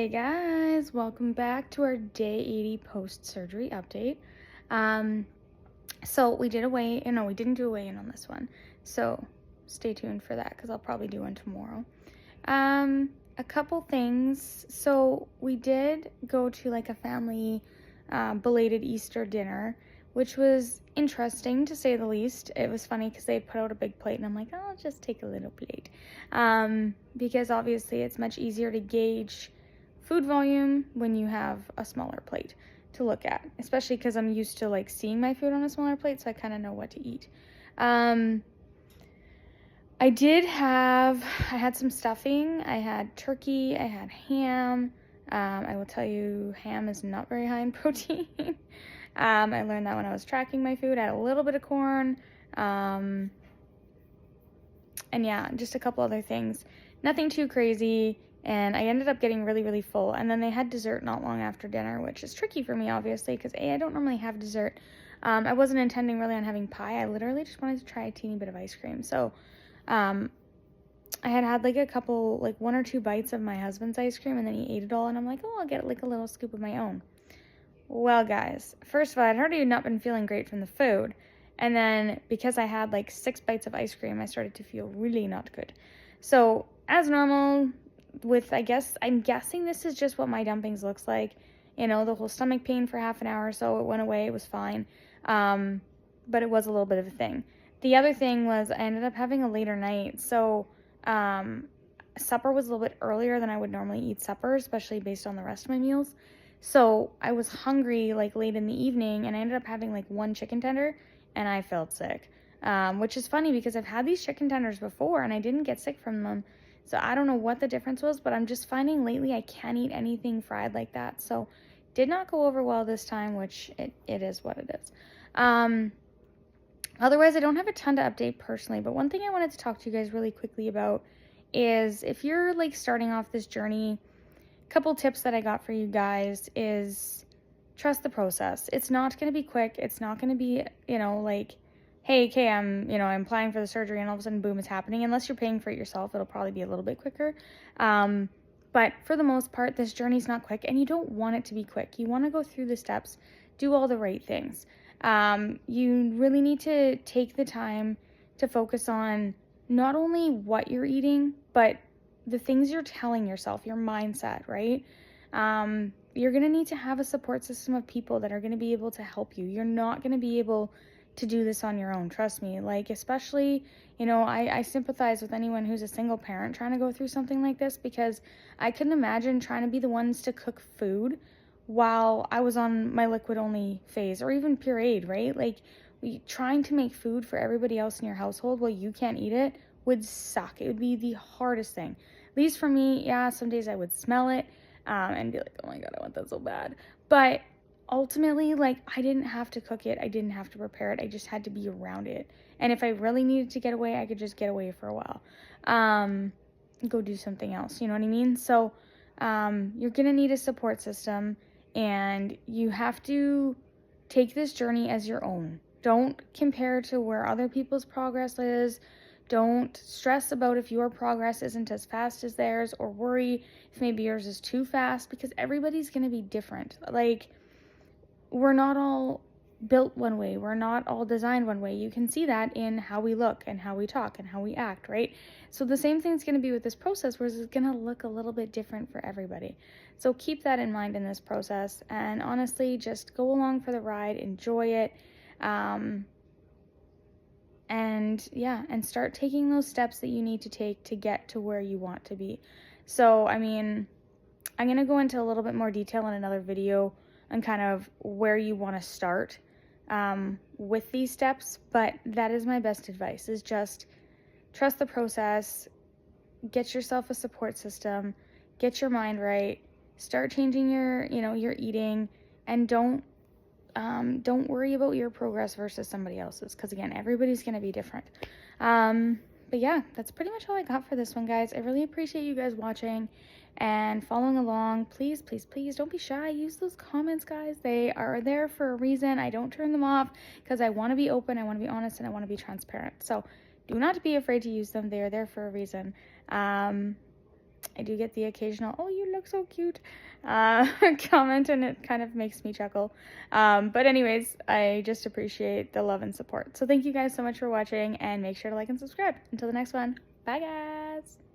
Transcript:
Hey guys, welcome back to our day 80 post-surgery update. So we did a weigh-in, no, we didn't do a weigh-in on this one. So stay tuned for that because I'll probably do one tomorrow. A couple things. So we did go to like a family belated Easter dinner, which was interesting to say the least. It was funny because they put out a big plate and I'm like, oh, I'll just take a little plate. Because obviously it's much easier to gauge food volume when you have a smaller plate to look at, especially because I'm used to like seeing my food on a smaller plate, so I kind of know what to eat. I had some stuffing. I had turkey, I had ham. I will tell you, ham is not very high in protein. I learned that when I was tracking my food. I had a little bit of corn. And yeah, just a couple other things. Nothing too crazy. And I ended up getting really, really full. And then they had dessert not long after dinner, which is tricky for me, obviously, because I don't normally have dessert. I wasn't intending really on having pie. I literally just wanted to try a teeny bit of ice cream. So I had like a couple, like 1 or 2 bites of my husband's ice cream, and then he ate it all. And I'm like, oh, I'll get like a little scoop of my own. Well, guys, first of all, I'd already not been feeling great from the food. And then because I had like 6 bites of ice cream, I started to feel really not good. So as normal, I'm guessing this is just what my dumpings looks like. You know, the whole stomach pain for half an hour or so, it went away, it was fine. But it was a little bit of a thing. The other thing was I ended up having a later night. So supper was a little bit earlier than I would normally eat supper, especially based on the rest of my meals. So I was hungry like late in the evening, and I ended up having like 1 chicken tender, and I felt sick. Which is funny because I've had these chicken tenders before and I didn't get sick from them. So I don't know what the difference was, but I'm just finding lately I can't eat anything fried like that. So did not go over well this time, which it is what it is. Otherwise, I don't have a ton to update personally, but one thing I wanted to talk to you guys really quickly about is if you're like starting off this journey, a couple tips that I got for you guys is trust the process. It's not going to be quick. It's not going to be, like, hey, okay, I'm applying for the surgery and all of a sudden, boom, it's happening. Unless you're paying for it yourself, it'll probably be a little bit quicker. But for the most part, this journey's not quick, and you don't want it to be quick. You want to go through the steps, do all the right things. You really need to take the time to focus on not only what you're eating, but the things you're telling yourself, your mindset, right? You're going to need to have a support system of people that are going to be able to help you. You're not going to be able to do this on your own. Trust me. Like, especially, I sympathize with anyone who's a single parent trying to go through something like this, because I couldn't imagine trying to be the ones to cook food while I was on my liquid only phase, or even pureed, right? Like, trying to make food for everybody else in your household while you can't eat it would suck. It would be the hardest thing. At least for me, yeah, some days I would smell it and be like, oh my God, I want that so bad. But ultimately, like, I didn't have to cook it. I didn't have to prepare it. I just had to be around it. And if I really needed to get away, I could just get away for a while. Go do something else. You know what I mean? So you're going to need a support system, and you have to take this journey as your own. Don't compare to where other people's progress is. Don't stress about if your progress isn't as fast as theirs, or worry if maybe yours is too fast, because everybody's going to be different. Like, we're not all built one way. We're not all designed one way. You can see that in how we look and how we talk and how we act, right? So the same thing's going to be with this process, where it's going to look a little bit different for everybody. So keep that in mind in this process, and honestly, just go along for the ride, enjoy it. And start taking those steps that you need to take to get to where you want to be. So, I mean, I'm going to go into a little bit more detail in another video on kind of where you want to start with these steps, but that is my best advice, is just trust the process, get yourself a support system, get your mind right, start changing your eating, and don't worry about your progress versus somebody else's, because again, everybody's going to be different. But yeah, that's pretty much all I got for this one, guys. I really appreciate you guys watching and following along. Please, please, please don't be shy. Use those comments, guys. They are there for a reason. I don't turn them off because I want to be open, I want to be honest, and I want to be transparent. So do not be afraid to use them. They are there for a reason. I do get the occasional, oh, you look so cute, comment, and it kind of makes me chuckle. But anyways, I just appreciate the love and support. So thank you guys so much for watching, and make sure to like and subscribe. Until the next one, bye guys!